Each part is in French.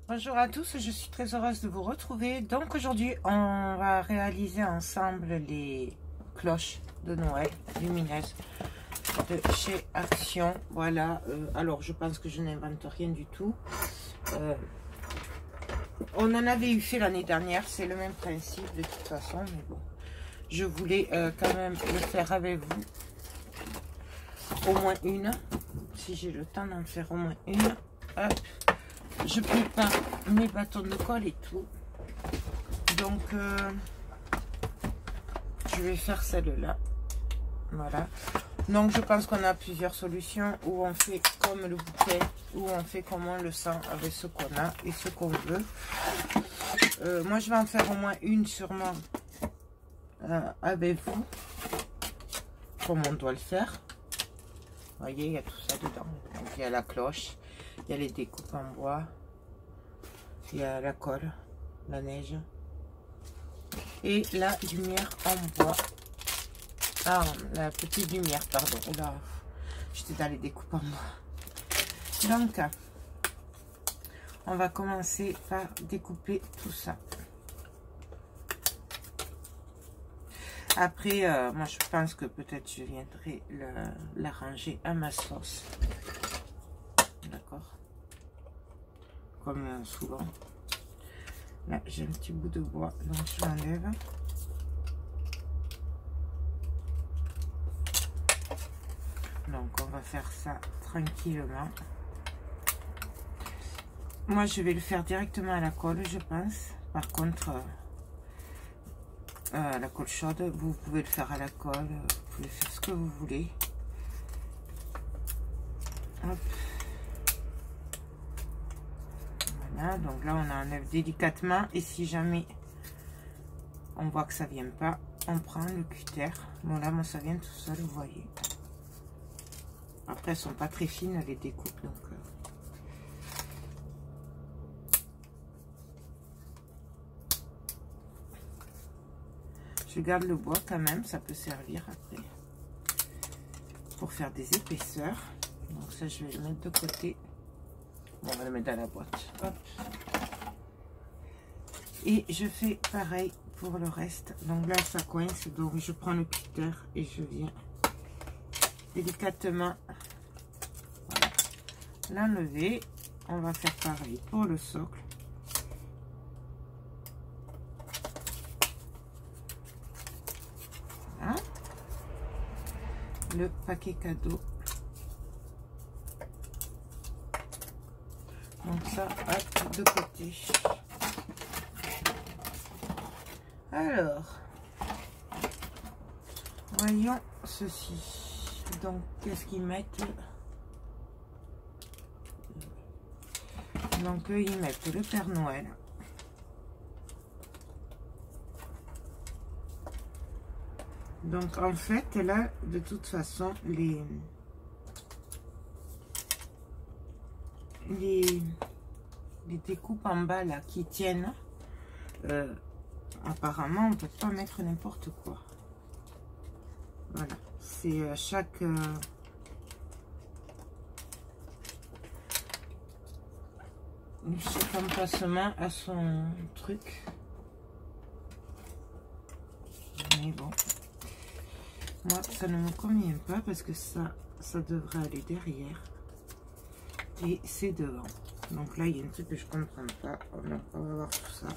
Bonjour à tous, je suis très heureuse de vous retrouver. Donc aujourd'hui, on va réaliser ensemble les cloches de Noël lumineuses de chez Action. Voilà, alors je pense que je n'invente rien du tout. On en avait eu fait l'année dernière, c'est le même principe de toute façon, mais bon. Je voulais quand même le faire avec vous. Au moins une, si j'ai le temps d'en faire au moins une. Hop. Je prépare mes bâtons de colle et tout. Donc, je vais faire celle-là. Voilà. Donc, je pense qu'on a plusieurs solutions où on fait comme le bouquet, où on fait comme on le sent avec ce qu'on a et ce qu'on veut. Moi, je vais en faire au moins une sûrement avec vous, comme on doit le faire. Vous voyez, il y a tout ça dedans. Donc, il y a la cloche. Il y a les découpes en bois, il y a la colle, la neige et la lumière en bois. Ah, la petite lumière, pardon. Là, j'étais dans les découpes en bois. Donc, on va commencer par découper tout ça. Après, moi je pense que peut-être je viendrai l'arranger à ma sauce. D'accord, comme souvent. Là j'ai un petit bout de bois, donc je l'enlève. Donc on va faire ça tranquillement. Moi je vais le faire directement à la colle, je pense. Par contre, à la colle chaude, vous pouvez le faire à la colle, vous pouvez faire ce que vous voulez. Hop. Voilà, donc là on enlève délicatement et si jamais on voit que ça vient pas, on prend le cutter. Bon là moi ça vient tout seul, vous voyez. Après elles sont pas très fines les découpes, donc je garde le bois quand même, ça peut servir après pour faire des épaisseurs. Donc ça je vais le mettre de côté. Bon, on va le mettre dans la boîte. Hop. Et je fais pareil pour le reste. Donc là ça coince, donc je prends le cutter et je viens délicatement l'enlever. On va faire pareil pour le socle. Voilà. Le paquet cadeau. Donc ça, hop, de côté. Alors, voyons ceci. Donc, qu'est-ce qu'ils mettent? Donc, ils mettent le Père Noël. Donc, en fait, là, de toute façon, les découpes en bas, là, qui tiennent, apparemment, on ne peut pas mettre n'importe quoi. Voilà, c'est chaque emplacement a son truc. Mais bon, moi, ça ne me convient pas parce que ça devrait aller derrière. Et c'est devant. Donc là, il y a un truc que je comprends pas. On va voir tout ça.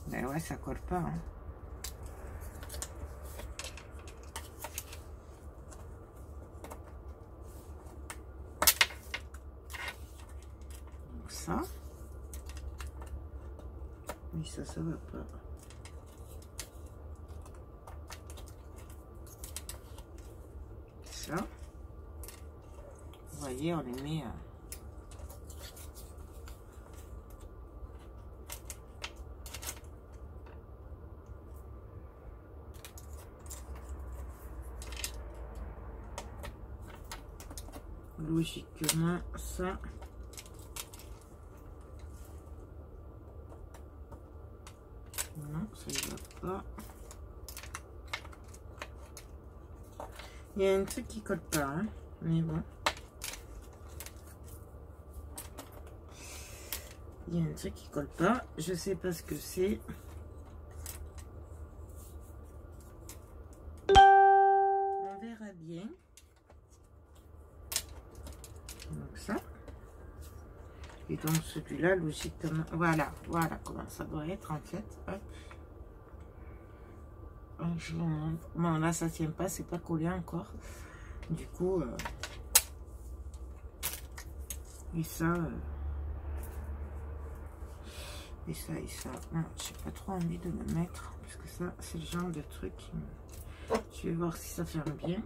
Ben ouais, ça colle pas. Hein. Donc ça. Oui, ça va pas. ça. Vous voyez, on les met... logiquement, ça... Non, ça y va pas. Il y a un truc qui colle pas, hein, mais bon. Il y a un truc qui colle pas. Je sais pas ce que c'est. On verra bien. Donc ça. Et donc celui-là, logiquement, voilà comment ça doit être en fait. Hop. Je vous montre. Bon, là ça tient pas, c'est pas collé encore. Du coup, et ça, et ça. Non, j'ai pas trop envie de le mettre parce que ça, c'est le genre de truc qui me... Je vais voir si ça ferme bien.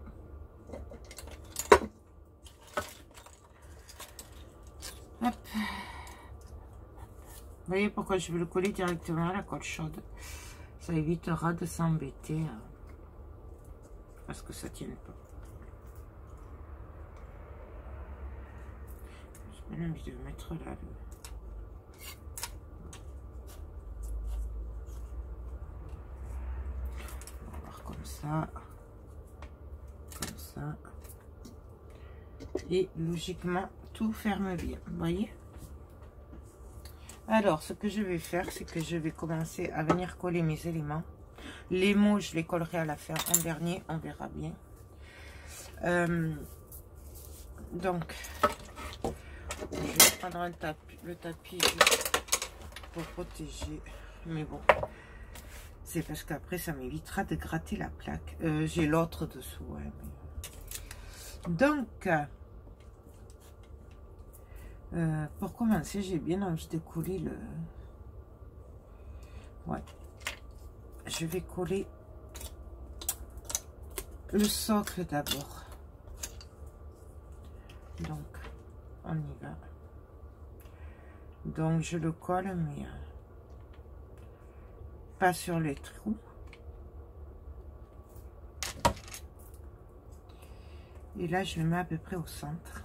Hop. Vous voyez pourquoi je veux le coller directement à la colle chaude. Ça évitera de s'embêter parce que ça ne tienne pas. J'ai bien envie de mettre là. On va voir comme ça. Comme ça. Et logiquement, tout ferme bien. Vous voyez? Alors, ce que je vais faire, c'est que je vais commencer à venir coller mes éléments. Les mots, je les collerai à la fin en dernier, on verra bien. Donc, je vais prendre le tapis juste pour protéger. Mais bon, c'est parce qu'après, ça m'évitera de gratter la plaque. J'ai l'autre dessous. Ouais, mais... Donc... pour commencer, j'ai bien envie de coller le... Ouais. Je vais coller le socle d'abord. Donc, on y va. Donc, je le colle, mais pas sur les trous. Et là, je le mets à peu près au centre.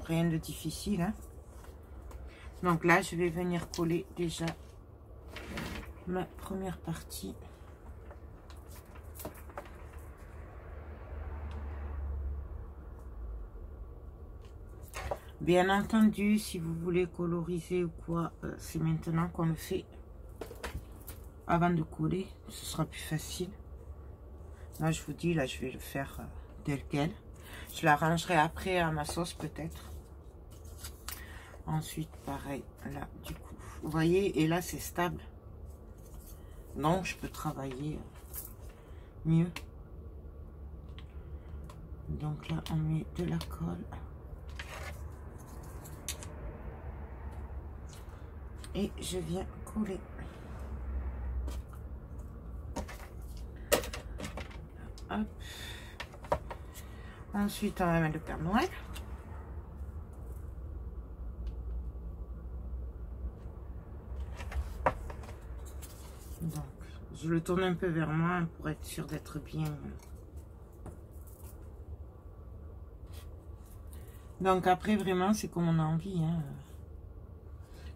Rien de difficile, hein. Donc là, je vais venir coller déjà ma première partie. Bien entendu, si vous voulez coloriser ou quoi, c'est maintenant qu'on le fait. Avant de coller, ce sera plus facile. Là, je vous dis, là, je vais le faire tel quel. Je l'arrangerai après à ma sauce peut-être. Ensuite, pareil, là, du coup, vous voyez, et là, c'est stable. Donc, je peux travailler mieux. Donc là, on met de la colle. Et je viens coller. Hop. Ensuite, on va mettre le Père Noël. Donc, je le tourne un peu vers moi pour être sûr d'être bien. Donc après, vraiment, c'est comme on a envie. Hein.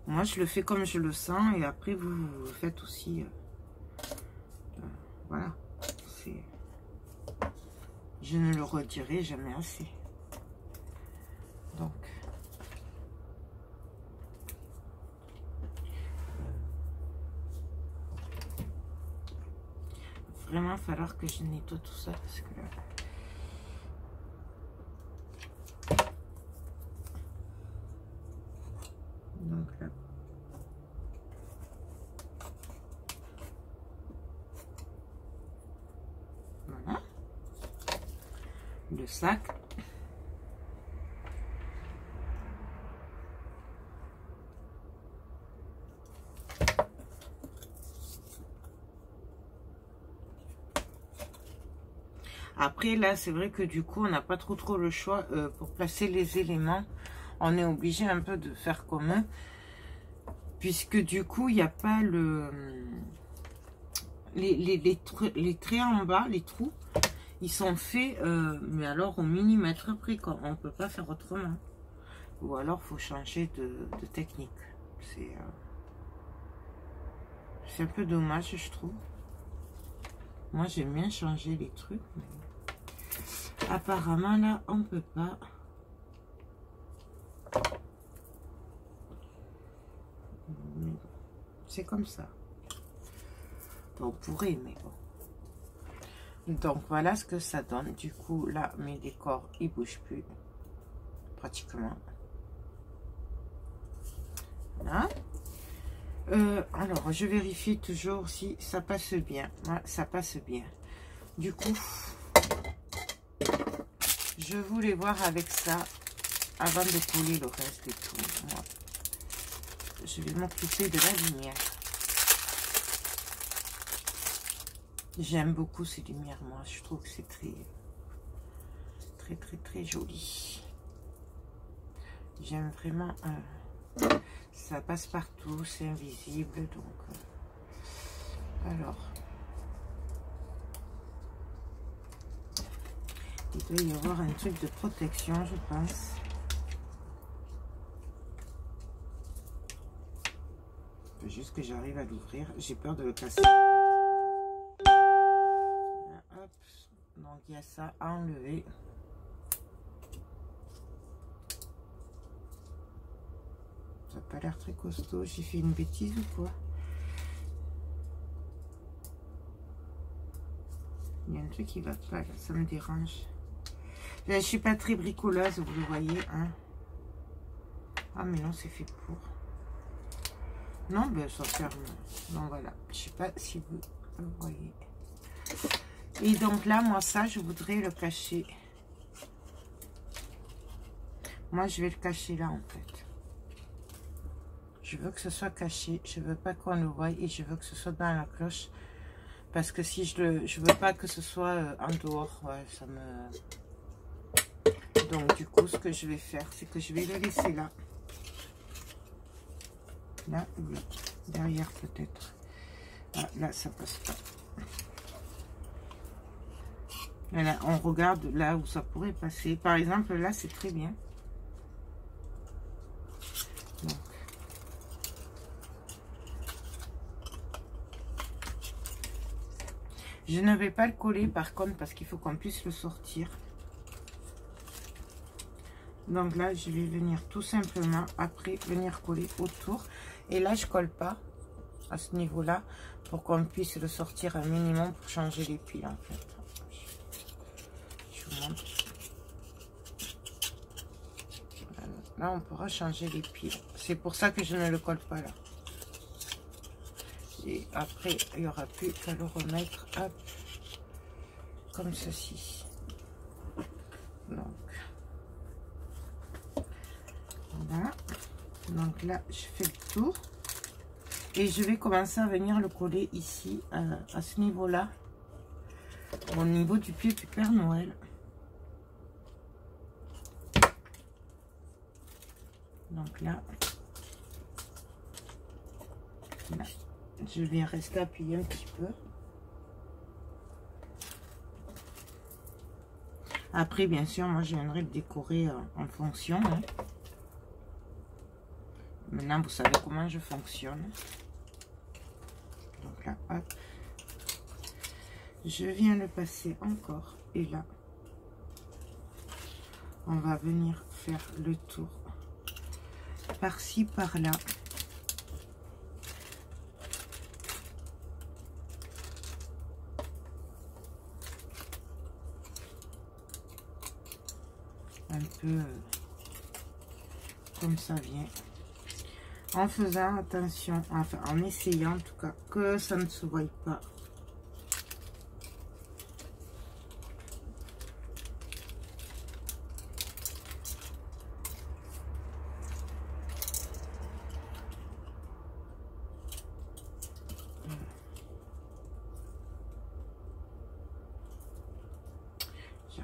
Moi, je le fais comme je le sens. Et après, vous le faites aussi. Voilà. Je ne le redirai jamais assez. Donc... vraiment falloir que je nettoie tout ça parce que là... Donc là... Voilà. Le sac. Après, là, c'est vrai que du coup, on n'a pas trop le choix pour placer les éléments. On est obligé un peu de faire comme eux. Puisque du coup, il n'y a pas le... Les traits en bas, les trous, ils sont faits, mais alors au millimètre près, quoi. On ne peut pas faire autrement. Ou alors, il faut changer de technique. C'est un peu dommage, je trouve. Moi, j'aime bien changer les trucs. Mais... apparemment, là, on ne peut pas. C'est comme ça. On pourrait, mais bon. Donc, voilà ce que ça donne. Du coup, là, mes décors, ils bougent plus. Pratiquement. Voilà. Alors, je vérifie toujours si ça passe bien. Ouais, ça passe bien. Du coup, je voulais voir avec ça avant de coller le reste et tout. Ouais. Je vais m'occuper de la lumière. J'aime beaucoup ces lumières, moi. Je trouve que c'est très joli. J'aime vraiment... ça passe partout, c'est invisible, donc... alors... il doit y avoir un truc de protection, je pense. Faut juste que j'arrive à l'ouvrir. J'ai peur de le casser. Hop. Donc, il y a ça à enlever. Ça n'a pas l'air très costaud. J'ai fait une bêtise ou quoi? Il y a un truc qui va pas là, ça me dérange. Là, je suis pas très bricoleuse, vous le voyez, hein. Ah mais non, c'est fait pour. Non, ben ça ferme. Donc voilà, je sais pas si vous le voyez. Et donc là, moi ça, je voudrais le cacher. Moi, je vais le cacher là en fait. Je veux que ce soit caché, je veux pas qu'on le voie et je veux que ce soit dans la cloche. Parce que si je veux pas que ce soit en dehors, ouais, ça me... Donc du coup, ce que je vais faire, c'est que je vais le laisser là. Là, ou là. Derrière peut-être. Ah, là, ça passe pas. Et là, on regarde là où ça pourrait passer. Par exemple, là, c'est très bien. Donc. Je ne vais pas le coller par contre parce qu'il faut qu'on puisse le sortir. Donc là, je vais venir tout simplement après venir coller autour. Et là, je colle pas à ce niveau-là pour qu'on puisse le sortir un minimum pour changer les piles en fait. Je vous montre. Là, on pourra changer les piles. C'est pour ça que je ne le colle pas là. Et après, il n'y aura plus qu'à le remettre, hop, comme ceci. Donc, voilà. Donc là, je fais le tour. Et je vais commencer à venir le coller ici, à ce niveau-là. Au niveau du pied du Père Noël. Donc là, je viens rester appuyé un petit peu. Après, bien sûr, moi, je viendrai le décorer en fonction. Hein. Maintenant, vous savez comment je fonctionne. Donc là, hop. Je viens le passer encore. Et là, on va venir faire le tour. Par-ci, par-là. Un peu comme ça vient. En faisant attention, enfin en essayant en tout cas, que ça ne se voie pas.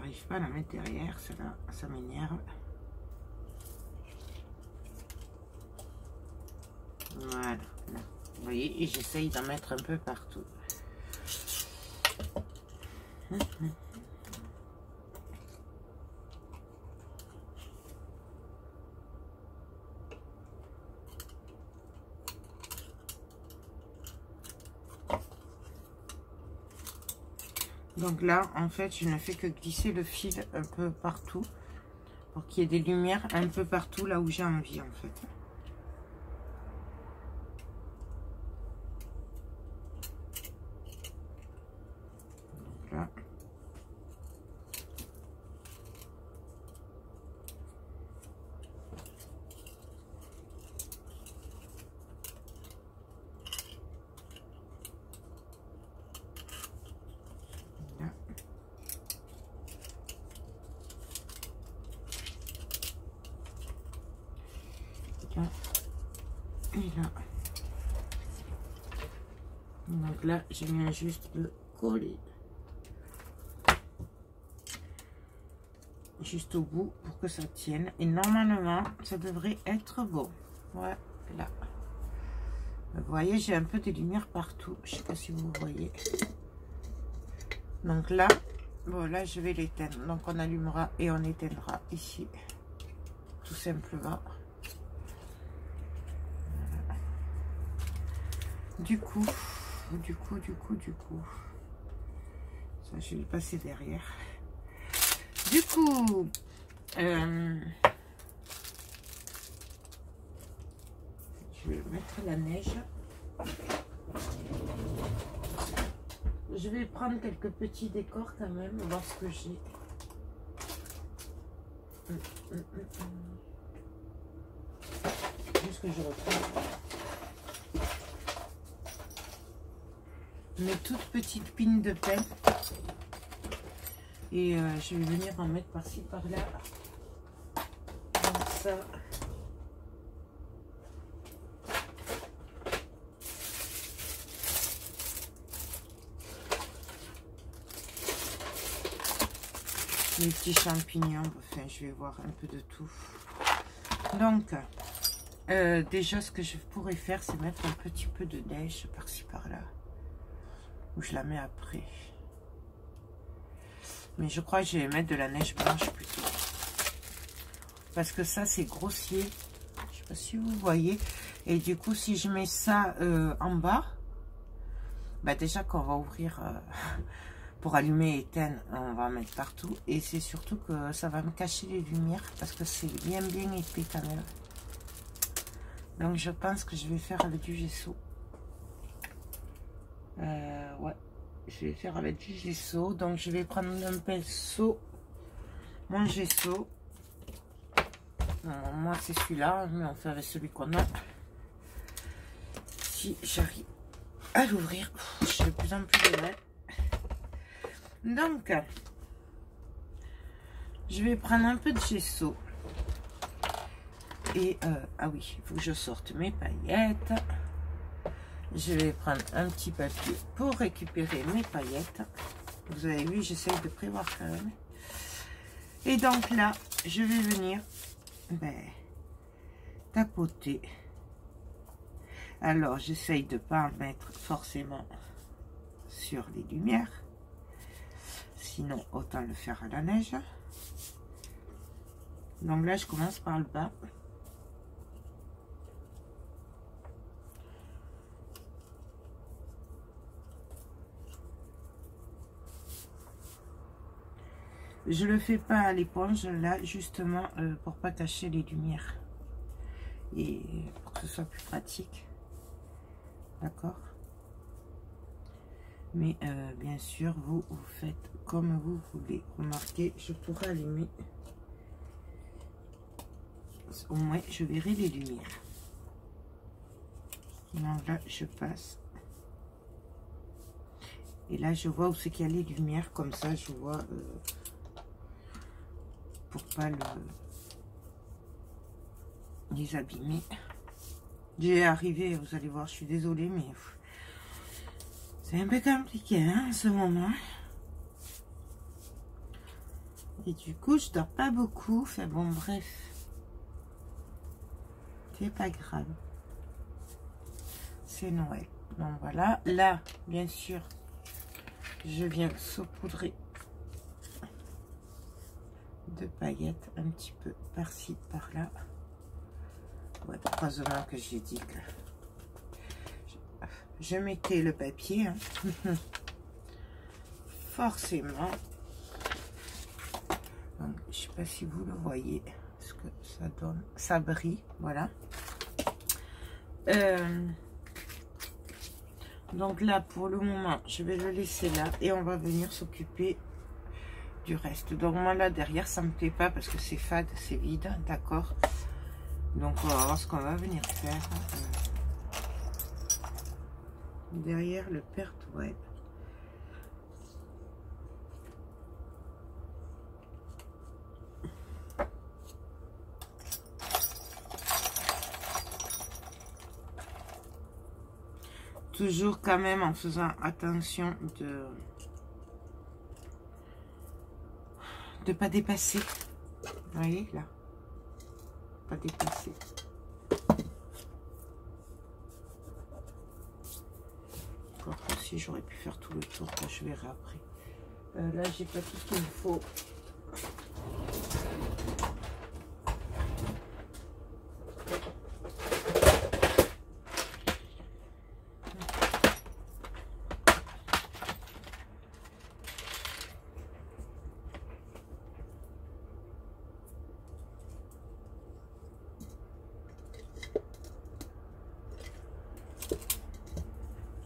j'arrive pas à la mettre derrière, celle-là, ça m'énerve. Voilà, là. Vous voyez, et j'essaye d'en mettre un peu partout. Donc là, en fait, je ne fais que glisser le fil un peu partout pour qu'il y ait des lumières un peu partout là où j'ai envie, en fait. Donc là. Et là, donc là je viens juste de coller juste au bout pour que ça tienne, et normalement ça devrait être bon. Voilà, vous voyez, j'ai un peu de lumière partout, je sais pas si vous voyez. Donc là, voilà, je vais l'éteindre, donc on allumera et on éteindra ici tout simplement. Du coup, ça je vais le passer derrière. Du coup, je vais mettre la neige. Je vais prendre quelques petits décors quand même, voir ce que j'ai. Juste que je retrouve mes toutes petites pines de pelle, et je vais venir en mettre par-ci par-là, comme ça. Les petits champignons, enfin je vais voir un peu de tout. Donc déjà ce que je pourrais faire, c'est mettre un petit peu de neige par-ci par-là, où je la mets après. Mais je crois que je vais mettre de la neige blanche plutôt, parce que ça c'est grossier, je sais pas si vous voyez. Et du coup si je mets ça en bas, bah déjà qu'on va ouvrir pour allumer et éteindre, on va mettre partout, et c'est surtout que ça va me cacher les lumières parce que c'est bien épais quand même. Donc je pense que je vais faire avec du gesso. Ouais, je vais faire avec du gesso. Donc je vais prendre un pinceau, mon gesso. Moi c'est celui-là, mais on fait avec celui qu'on a. Si j'arrive à l'ouvrir, j'ai de plus en plus de mal. Donc je vais prendre un peu de gesso. Et ah oui, il faut que je sorte mes paillettes. Je vais prendre un petit papier pour récupérer mes paillettes. Vous avez vu, j'essaye de prévoir quand même. Et donc là, je vais venir tapoter. Alors, j'essaye de ne pas en mettre forcément sur les lumières. Sinon, autant le faire à la neige. Donc là, je commence par le bas. Je le fais pas à l'éponge là, justement pour pas cacher les lumières et pour que ce soit plus pratique, d'accord. Mais bien sûr vous faites comme vous voulez. Remarquez, je pourrais allumer, au moins je verrai les lumières. Donc là je passe, et là je vois où c'est qu'il y a les lumières, comme ça je vois pour pas les abîmer. J'ai arrivé, vous allez voir, je suis désolée, mais c'est un peu compliqué hein, en ce moment. Et du coup, je dors pas beaucoup. Enfin bon, bref. C'est pas grave. C'est Noël. Donc voilà. Là, bien sûr, je viens saupoudrer de paillettes un petit peu par-ci, par-là. Ouais, heureusement que j'ai dit que je mettais le papier. Hein. Forcément. Donc, je sais pas si vous le voyez. Ce que ça donne. Ça brille. Voilà. Donc là, pour le moment, je vais le laisser là. Et on va venir s'occuper du reste. Donc moi, là, derrière, ça me plaît pas parce que c'est fade, c'est vide. D'accord. Donc, on va voir ce qu'on va venir faire. Derrière le perte web. Toujours quand même en faisant attention de pas dépasser. Vous voyez là, pas dépasser. Encore aussi, j'aurais pu faire tout le tour. Là, je verrai après. Là, j'ai pas tout ce qu'il me faut.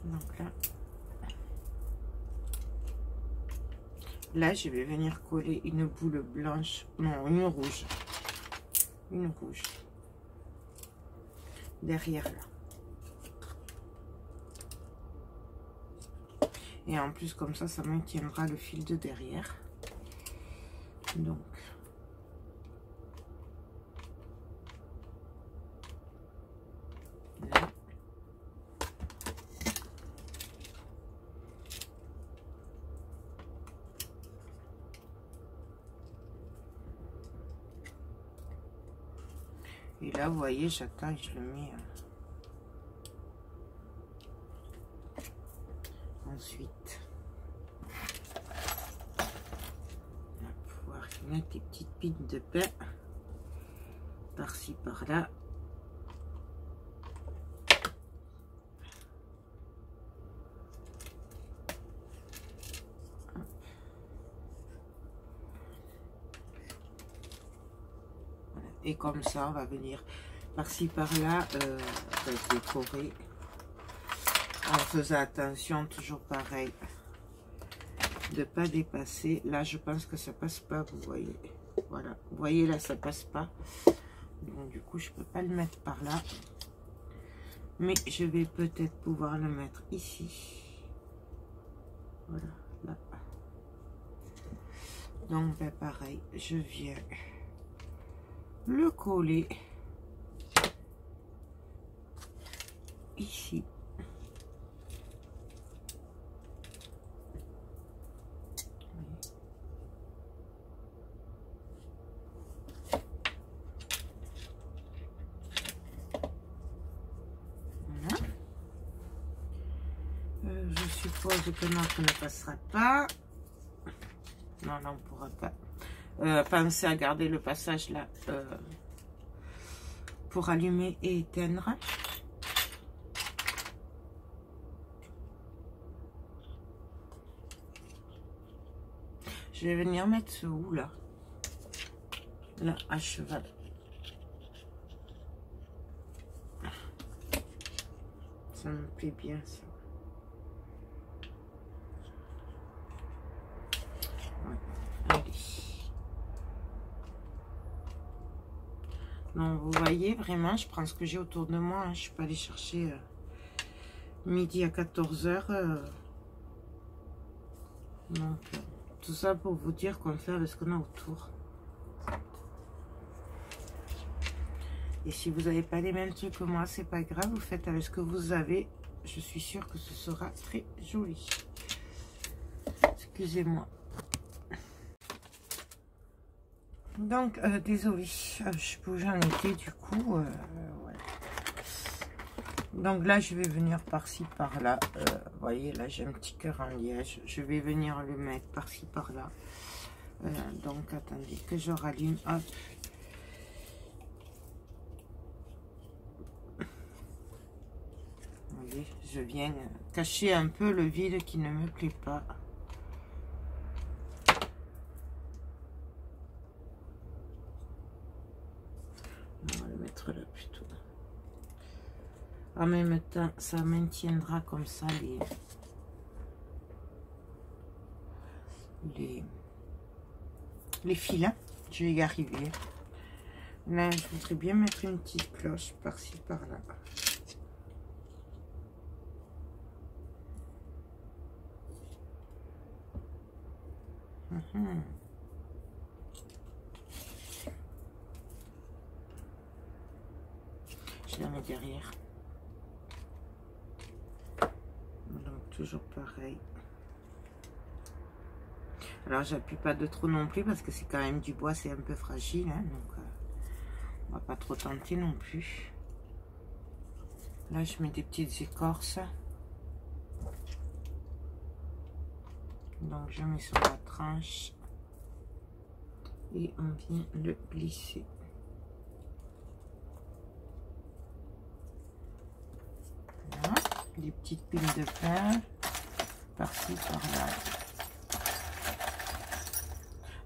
Donc là, je vais venir coller une boule blanche, non, une rouge derrière là. Et en plus, comme ça maintiendra le fil de derrière. Donc, là. Et là, vous voyez, j'attends et je le mets. Ensuite, on va pouvoir mettre des petites piles de pain par-ci, par-là. Et comme ça, on va venir par-ci, par-là décorer. En faisant attention, toujours pareil, de pas dépasser. Là, je pense que ça passe pas, vous voyez. Voilà, vous voyez là, ça passe pas. Donc du coup, je peux pas le mettre par là. Mais je vais peut-être pouvoir le mettre ici. Voilà, là. Donc, ben, pareil, je viens le coller ici. Je suppose que notre ne passera pas. Non, on ne pourra pas. Pensez à garder le passage là pour allumer et éteindre. Je vais venir mettre ce hou là. Là, à cheval. Ça me plaît bien ça. Allez. Donc vous voyez vraiment, je prends ce que j'ai autour de moi. Hein. Je suis pas allée chercher midi à 14 h. Donc tout ça pour vous dire qu'on fait avec ce qu'on a autour. Et si vous n'avez pas les mêmes trucs que moi, c'est pas grave, vous faites avec ce que vous avez. Je suis sûre que ce sera très joli. Excusez-moi. Donc, désolée, je sais pas où j'en étais du coup. Ouais. Donc là, je vais venir par-ci, par-là. Vous voyez, là, j'ai un petit cœur en liège. Je vais venir le mettre par-ci, par-là. Donc, attendez que je rallume. Hop. Vous voyez, je viens cacher un peu le vide qui ne me plaît pas. On va le mettre là plutôt. En même temps, ça maintiendra comme ça les fils. Je vais y arriver. Là, je voudrais bien mettre une petite cloche par-ci, par-là. Je la mets derrière. Donc, toujours pareil. Alors, j'appuie pas de trop non plus parce que c'est quand même du bois, c'est un peu fragile. Hein, donc, on va pas trop tenter non plus. Là, je mets des petites écorces. Donc, je mets sur la tranche. Et on vient le glisser. Voilà. Des petites piles de pain. Par-ci, par-là.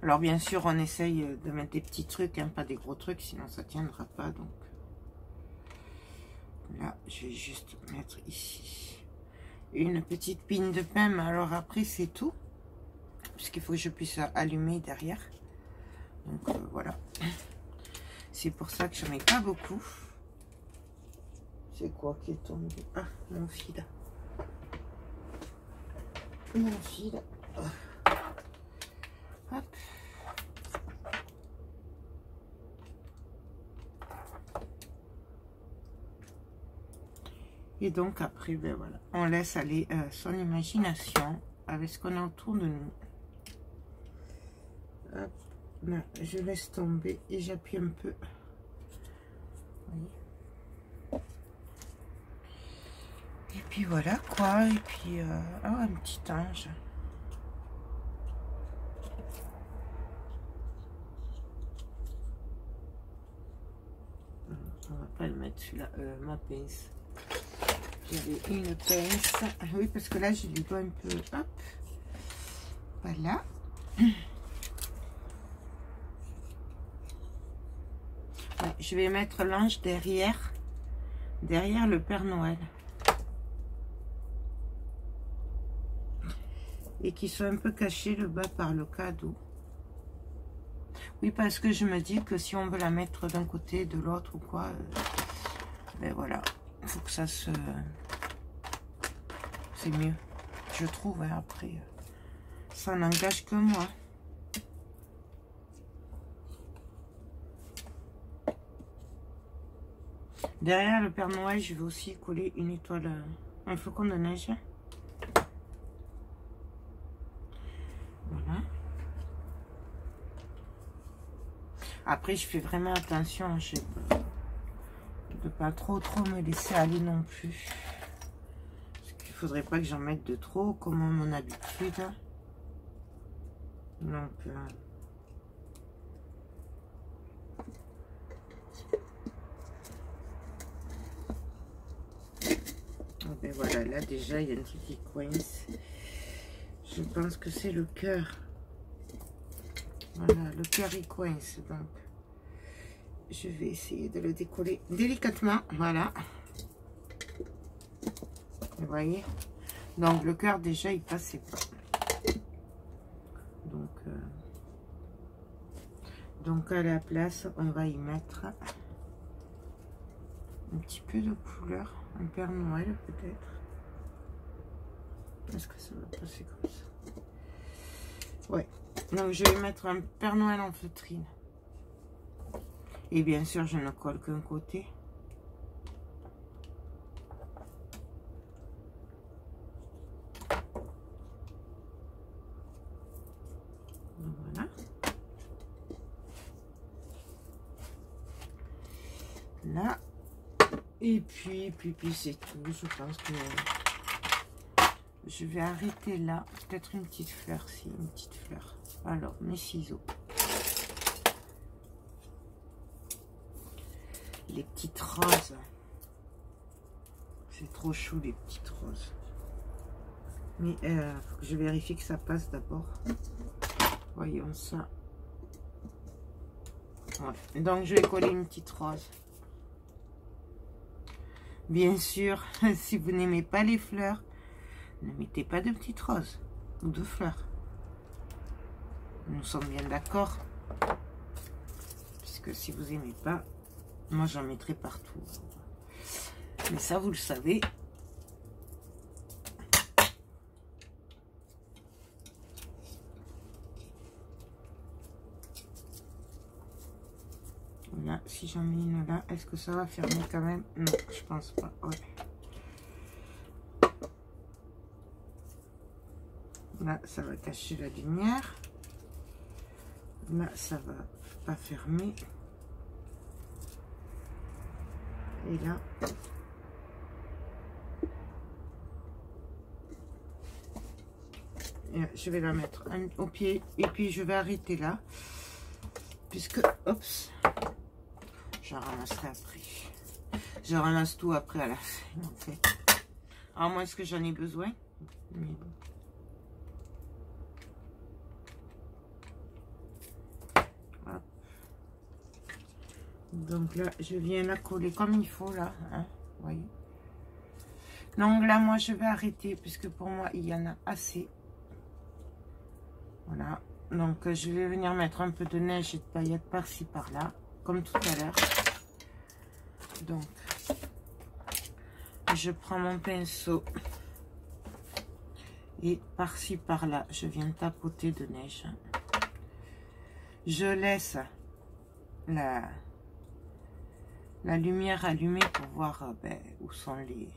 Alors, bien sûr, on essaye de mettre des petits trucs, hein, pas des gros trucs, sinon ça ne tiendra pas. Donc, là, je vais juste mettre ici une petite pine de pain. Mais alors, après, c'est tout. Puisqu'il faut que je puisse allumer derrière. Donc, voilà. C'est pour ça que je n'en ai pas beaucoup. C'est quoi qui est tombé? Ah, mon fil. Mon fil. Hop. Et donc après, ben voilà, on laisse aller son imagination avec ce qu'on a autour de nous. Hop, là, je laisse tomber et j'appuie un peu. Voyez. Et puis voilà quoi, et puis oh, un petit ange. On va pas le mettre celui-là, ma pince. J'avais une pince. Oui, parce que là, j'ai du doigt un peu. Hop. Voilà. Ouais, je vais mettre l'ange derrière le Père Noël. Et qu'il soit un peu caché le bas par le cadeau. Oui, parce que je me dis que si on veut la mettre d'un côté, de l'autre ou quoi, ben voilà, il faut que ça se... C'est mieux, je trouve, hein, après, ça n'engage que moi. Derrière le Père Noël, je vais aussi coller une étoile, un flocon de neige. Voilà. Après, je fais vraiment attention, je ne pas trop me laisser aller non plus. Parce qu'il ne faudrait pas que j'en mette de trop, comme à mon habitude. Donc, ben voilà, là déjà, il y a un truc qui coince. Je pense que c'est le cœur. Voilà, le cœur il coince, donc je vais essayer de le décoller délicatement, voilà. Vous voyez, donc le cœur déjà il passait pas. Donc à la place, on va y mettre un petit peu de couleur, un Père Noël peut-être. Est-ce que ça va passer comme ça? Ouais. Donc je vais mettre un Père Noël en feutrine. Et bien sûr, je ne colle qu'un côté. Voilà. Voilà. Et puis c'est tout. Je pense que je vais arrêter là. Peut-être une petite fleur, si, une petite fleur. Alors, mes ciseaux. Les petites roses. C'est trop chou, les petites roses. Mais faut que je vérifie que ça passe d'abord. Voyons ça. Ouais. Donc, je vais coller une petite rose. Bien sûr, si vous n'aimez pas les fleurs, ne mettez pas de petites roses ou de fleurs. Nous sommes bien d'accord. Puisque si vous n'aimez pas, moi j'en mettrai partout. Mais ça, vous le savez. Là, si j'en mets une là, est-ce que ça va fermer quand même? Non, je pense pas. Ouais. Là, ça va cacher la lumière. Là, ça va pas fermer. Et là. Et je vais la mettre au pied. Et puis, je vais arrêter là. Puisque, hop, je ramasserai après. Je ramasse tout après à la fin, en fait. À moins que j'en ai besoin. Mais bon. Hop. Donc là, je viens la coller comme il faut, là. Hein, vous voyez. Donc là, moi, je vais arrêter, puisque pour moi, il y en a assez. Voilà. Donc, je vais venir mettre un peu de neige et de paillettes par-ci, par-là, comme tout à l'heure. Donc, je prends mon pinceau et par-ci, par-là, je viens tapoter de neige. Je laisse la lumière allumée pour voir où sont les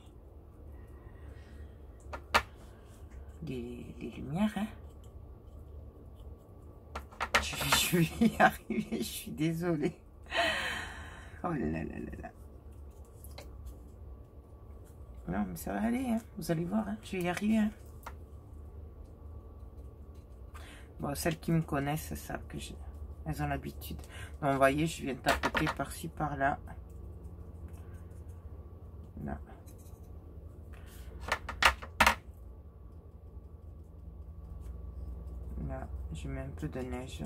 lumières. Hein. Je vais y arriver, je suis désolée. Oh là là là là. Non, mais ça va aller, hein. Vous allez voir, hein. Je vais y arriver. Hein. Bon, celles qui me connaissent savent que elles ont l'habitude. Donc, vous voyez, je viens de tapoter par-ci, par-là. Là. Là, je mets un peu de neige.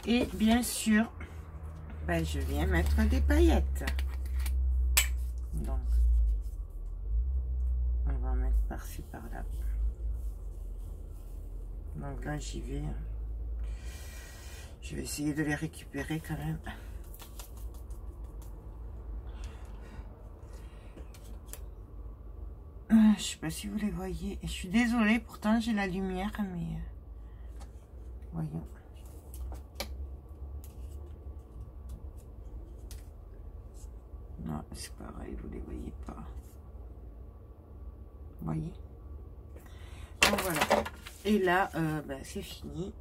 Et bien sûr, je viens mettre des paillettes. Donc, on va mettre par-ci, par-là. Donc là, j'y vais. Je vais essayer de les récupérer quand même. Je sais pas si vous les voyez. Je suis désolée, pourtant j'ai la lumière, mais voyons. Non, c'est pareil, vous les voyez pas. Vous voyez? Donc voilà. Et là, c'est fini.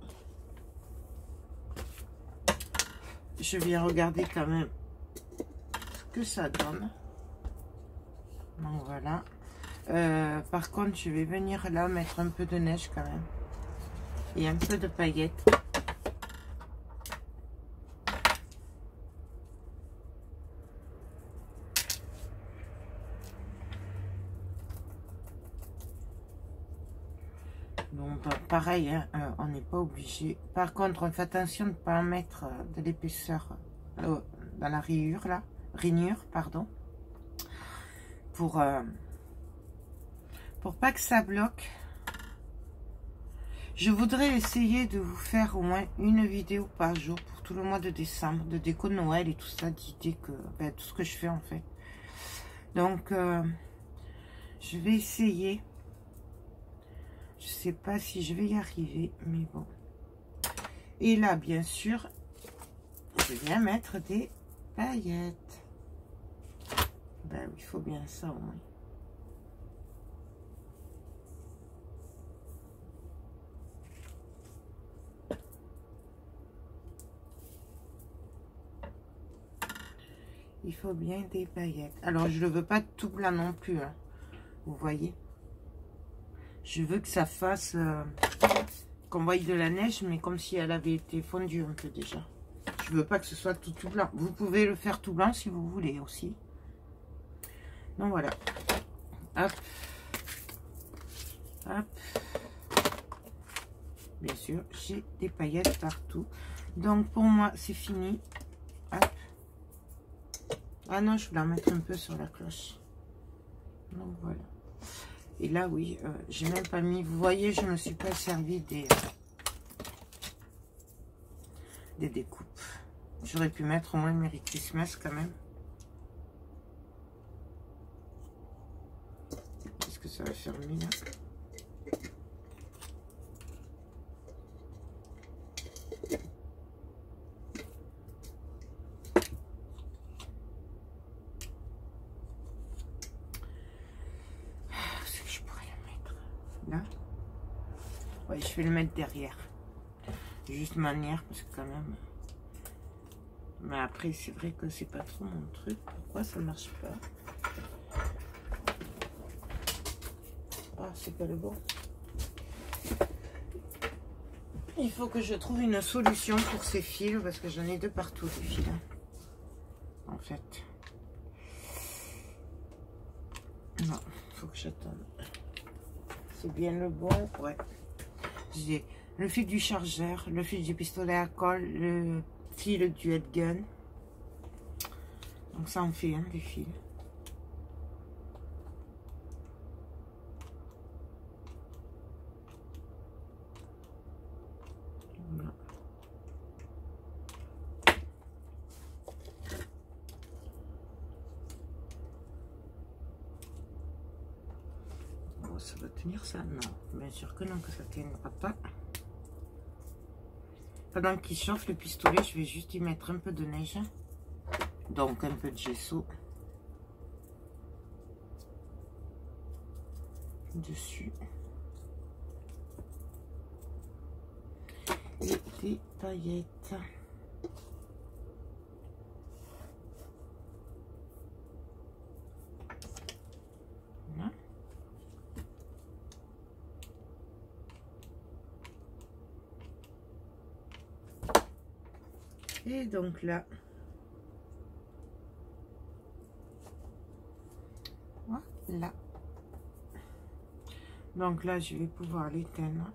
Je viens regarder quand même ce que ça donne. Donc voilà. Par contre, je vais venir là mettre un peu de neige quand même. Et un peu de paillettes. Donc pareil, hein, on n'est pas obligé. Par contre, on fait attention de ne pas en mettre de l'épaisseur dans la rayure là, rainure, pardon, pour pas que ça bloque. Je voudrais essayer de vous faire au moins une vidéo par jour pour tout le mois de décembre, de déco de Noël et tout ça, d'idées que tout ce que je fais en fait. Donc je vais essayer. Je sais pas si je vais y arriver, mais bon. Et là, bien sûr, je viens mettre des paillettes. Ben oui, il faut bien ça au moins. Il faut bien des paillettes. Alors, je ne veux pas tout blanc non plus. Hein. Vous voyez? Je veux que ça fasse... qu'on voie de la neige, mais comme si elle avait été fondue un peu déjà. Je veux pas que ce soit tout blanc. Vous pouvez le faire tout blanc si vous voulez aussi. Donc, voilà. Hop. Hop. Bien sûr, j'ai des paillettes partout. Donc, pour moi, c'est fini. Hop. Ah non, je vais la mettre un peu sur la cloche. Donc, voilà. Et là, oui, j'ai même pas mis... Vous voyez, je me suis pas servi des découpes. J'aurais pu mettre au moins Merry Christmas quand même. Est-ce que ça va faire mieux là? Là. Ouais, je vais le mettre derrière. Juste manière, parce que quand même... Mais après, c'est vrai que c'est pas trop mon truc. Pourquoi ça marche pas? Ah, c'est pas le bon. Il faut que je trouve une solution pour ces fils, parce que j'en ai de partout, des fils. En fait. Non, il faut que j'attende. C'est bien le bon, ouais. J'ai le fil du chargeur, le fil du pistolet à colle, le fil du headgun. Donc ça en fait des fils. Voilà. Bon, ça va tenir ça? Non, bien sûr que non, que ça ne tiendra pas. Pendant qu'il chauffe le pistolet, je vais juste y mettre un peu de neige. Donc un peu de gesso. Dessus. Et des paillettes. Voilà. Et donc là, voilà. Donc là, je vais pouvoir l'éteindre.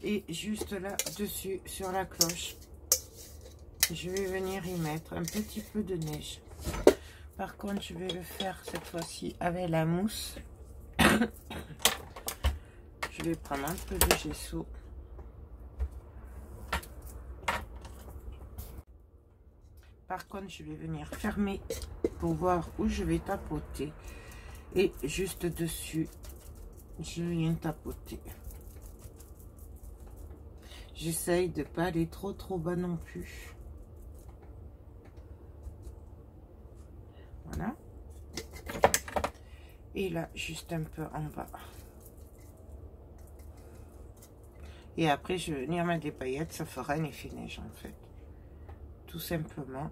Et juste là, dessus, sur la cloche, je vais venir y mettre un petit peu de neige. Par contre, je vais le faire cette fois-ci avec la mousse. Je vais prendre un peu de gesso. Par contre, je vais venir fermer pour voir où je vais tapoter. Et juste dessus, je viens tapoter. J'essaye de ne pas aller trop bas non plus. Voilà. Et là, juste un peu en bas. Et après, je vais venir mettre des paillettes. Ça fera un effet neige, en fait. Tout simplement.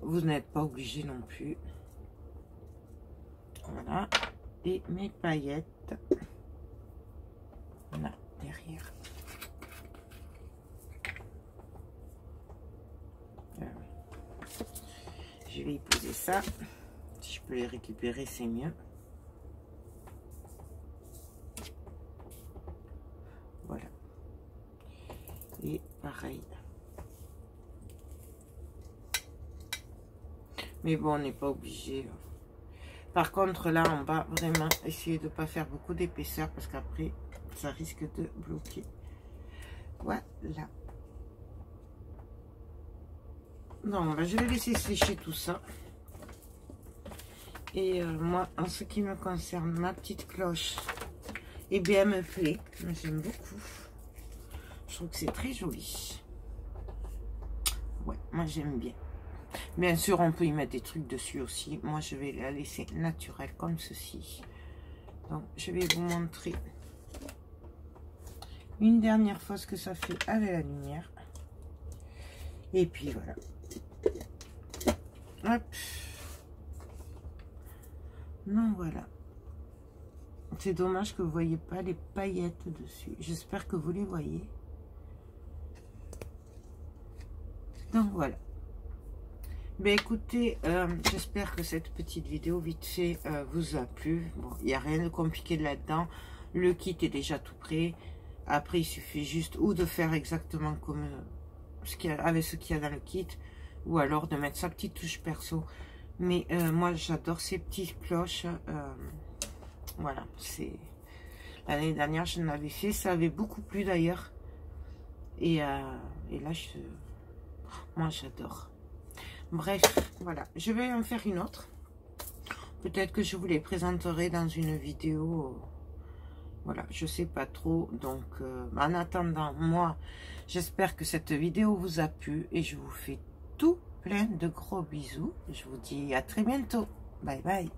Vous n'êtes pas obligé non plus. Voilà. Et mes paillettes. Là, derrière. Je vais y poser ça. Si je peux les récupérer, c'est mieux. Voilà. Et pareil. Mais bon, on n'est pas obligé. Par contre, là, on va vraiment essayer de ne pas faire beaucoup d'épaisseur parce qu'après, ça risque de bloquer. Voilà. Donc, je vais laisser sécher tout ça. Et moi, en ce qui me concerne, ma petite cloche, eh bien, elle me plaît. J'aime beaucoup. Je trouve que c'est très joli. Ouais, moi, j'aime bien. Bien sûr, on peut y mettre des trucs dessus aussi. Moi, je vais la laisser naturelle comme ceci. Donc, je vais vous montrer une dernière fois ce que ça fait avec la lumière. Et puis voilà. Hop. Non, voilà. C'est dommage que vous ne voyez pas les paillettes dessus. J'espère que vous les voyez. Donc voilà. Ben écoutez, j'espère que cette petite vidéo vite fait vous a plu. Bon, il n'y a rien de compliqué là-dedans. Le kit est déjà tout prêt. Après, il suffit juste ou de faire exactement comme avec ce qu'il y a dans le kit, ou alors de mettre sa petite touche perso. Mais moi, j'adore ces petites cloches. Voilà, c'est... L'année dernière, je l'avais fait. Ça avait beaucoup plu d'ailleurs. Et là, moi, j'adore. Bref, voilà. Je vais en faire une autre. Peut-être que je vous les présenterai dans une vidéo. Voilà, je sais pas trop. Donc, en attendant, moi, j'espère que cette vidéo vous a plu. Et je vous fais tout plein de gros bisous. Je vous dis à très bientôt. Bye bye.